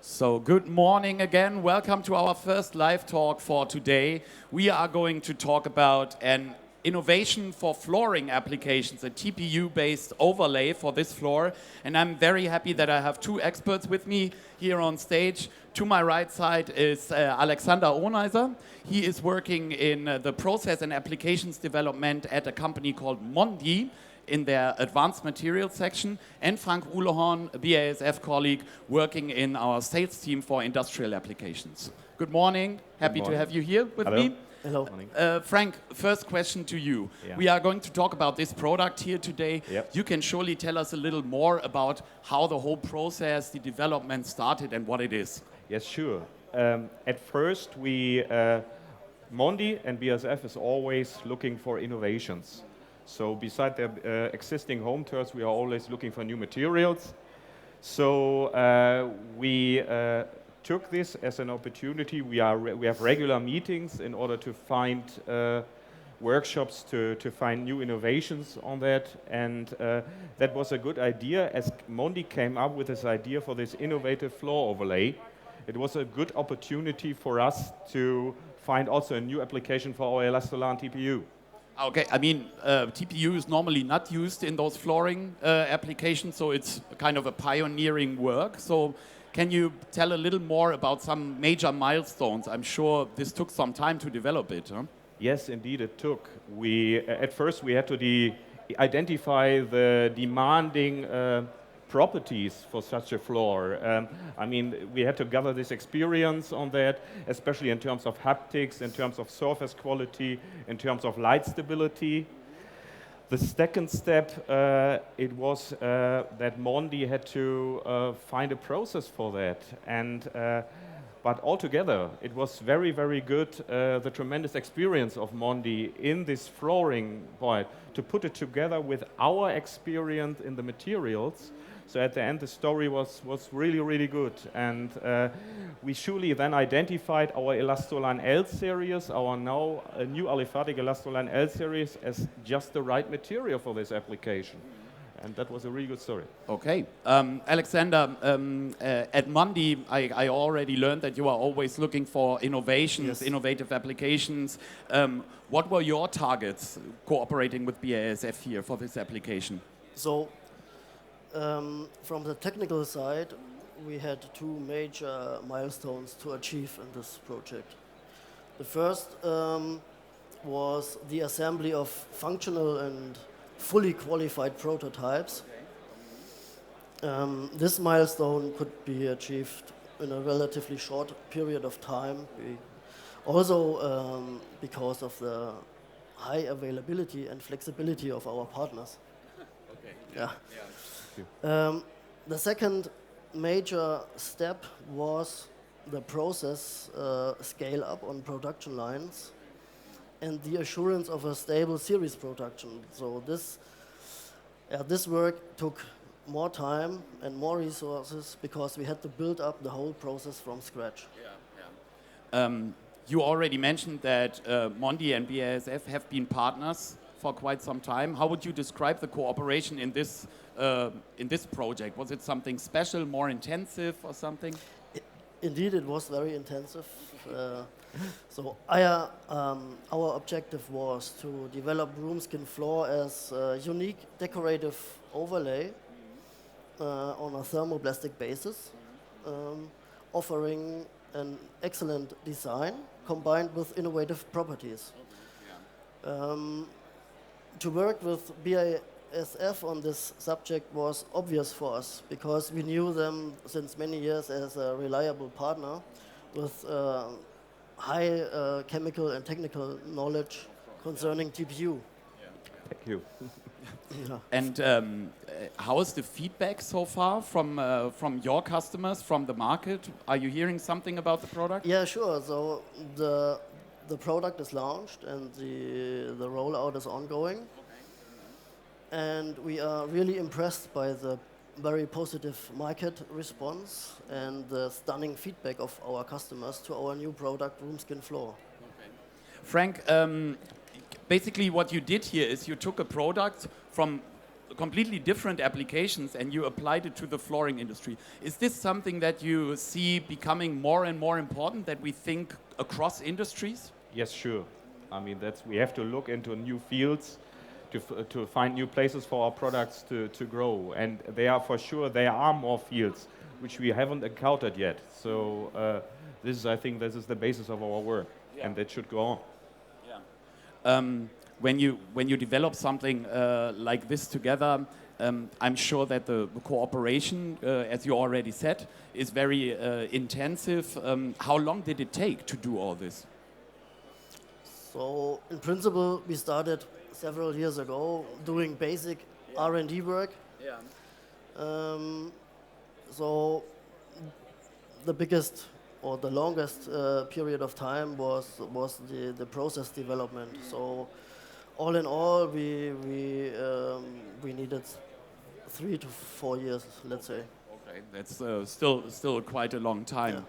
So good morning again. Welcome to our first live talk for today. We are going to talk about an innovation for flooring applications, a TPU-based overlay for this floor. And I'm very happy that I have two experts with me here on stage. To my right side is Alexander Ohneiser. He is working in the process and applications development at a company called Mondi in their advanced materials section, and Frank Uhlhorn, a BASF colleague, working in our sales team for industrial applications. Good morning. Happy to have you here with me. Hello. Frank, first question to you. Yeah. We are going to talk about this product here today. Yep. You can surely tell us a little more about how the whole process, the development started and what it is. Yes, sure. At first, Mondi and BASF is always looking for innovations. So beside their existing home turfs, we are always looking for new materials. So we took this as an opportunity. We have regular meetings in order to find workshops to find new innovations on that. And that was a good idea as Mondi came up with this idea for this innovative floor overlay. It was a good opportunity for us to find also a new application for our elastolan TPU. Okay, I mean, TPU is normally not used in those flooring applications, so it's kind of a pioneering work. So can you tell a little more about some major milestones? I'm sure this took some time to develop it, huh? Yes, indeed it took. At first we had to identify the demanding properties for such a floor. I mean, we had to gather this experience on that, especially in terms of haptics, in terms of surface quality, in terms of light stability. The second step, it was that Mondi had to find a process for that. But altogether, it was very, very good, the tremendous experience of Mondi in this flooring point, to put it together with our experience in the materials. So at the end, the story was really, really good. And we surely then identified our elastolan L series, our now new aliphatic elastolan L series, as just the right material for this application. And that was a really good story. Okay. Alexander, at Mondi, I already learned that you are always looking for innovations, Yes. innovative applications. What were your targets cooperating with BASF here for this application? So, from the technical side, we had two major milestones to achieve in this project. The first was the assembly of functional and fully qualified prototypes. This milestone could be achieved in a relatively short period of time, also because of the high availability and flexibility of our partners. Okay. Yeah. The second major step was the process scale up on production lines and the assurance of a stable series production. So this work took more time and more resources because we had to build up the whole process from scratch. You already mentioned that Mondi and BASF have been partners for quite some time. How would you describe the cooperation in this project? Was it something special, more intensive or something? Indeed, it was very intensive. So our objective was to develop room skin floor as a unique decorative overlay on a thermoplastic basis, offering an excellent design combined with innovative properties. To work with BASF on this subject was obvious for us because we knew them since many years as a reliable partner with high chemical and technical knowledge concerning TPU. Thank you. Yeah. And how is the feedback so far from your customers, from the market? Are you hearing something about the product? Yeah, sure. So the product is launched and the rollout is ongoing. And we are really impressed by the very positive market response and the stunning feedback of our customers to our new product, Room Skin Floor. Okay. Frank, basically what you did here is you took a product from completely different applications and you applied it to the flooring industry. Is this something that you see becoming more and more important, that we think across industries? Yes, sure. I mean, we have to look into new fields to find new places for our products to grow. And there are more fields which we haven't encountered yet. So I think this is the basis of our work, and that should go on. Yeah. When you develop something like this together, I'm sure that the cooperation, as you already said, is very intensive. How long did it take to do all this? So in principle, we started several years ago doing basic R&D work. Yeah. So the biggest or the longest period of time was the process development. So all in all, we needed 3 to 4 years, let's say. Okay, that's still quite a long time.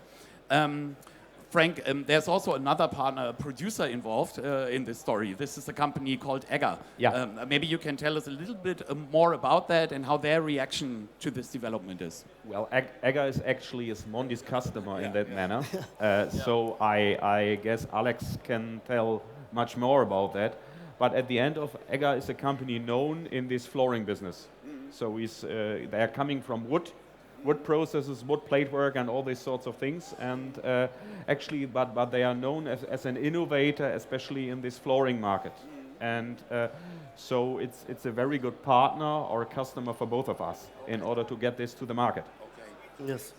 Yeah. Frank, there's also another partner, a producer involved in this story. This is a company called Agra. Yeah. Maybe you can tell us a little bit more about that and how their reaction to this development is. Well, Agra is actually Mondi's customer in that manner. So I guess Alex can tell much more about that. But at the end of, Agra is a company known in this flooring business. So they are coming from wood processes, wood plate work, and all these sorts of things. And actually, but they are known as an innovator, especially in this flooring market. And so it's a very good partner or a customer for both of us in order to get this to the market. Okay. Yes.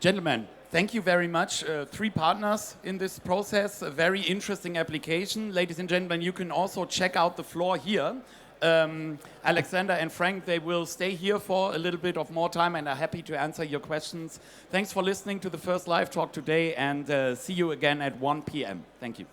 Gentlemen, thank you very much. 3 partners in this process, a very interesting application. Ladies and gentlemen, you can also check out the floor here. Alexander and Frank, they will stay here for a little bit of more time and are happy to answer your questions. Thanks for listening to the first live talk today, and see you again at 1 p.m. Thank you.